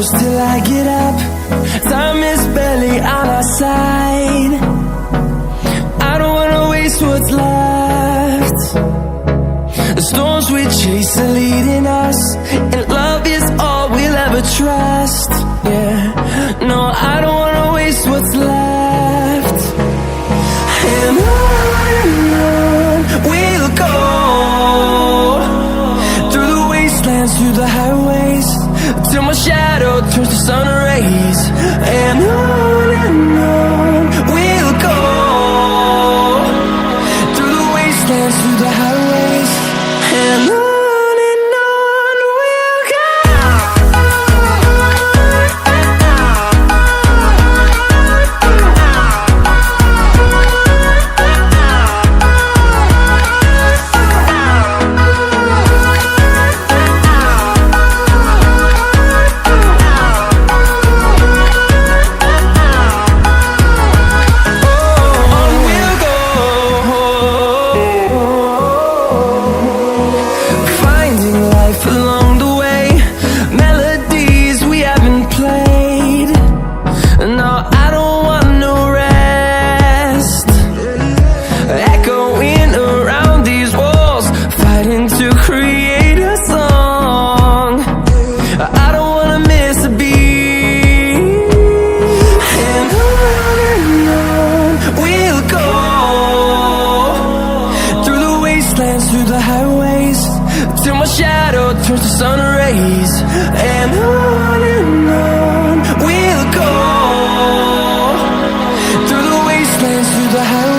close till I get up. Time is barely on our side. I don't wanna waste what's left. The storms we chase are leading us, and love is all we'll ever trust. Yeah, no, I don't wanna waste what's left. And on we'll go, through the wastelands, through the highways, till my shadow turns to sun rays. And on we'll go, through the wastelands, through the highways, and on we'll go. Through the highways, till my shadow turns to sun rays. And on we'll go, through the wastelands, through the highways.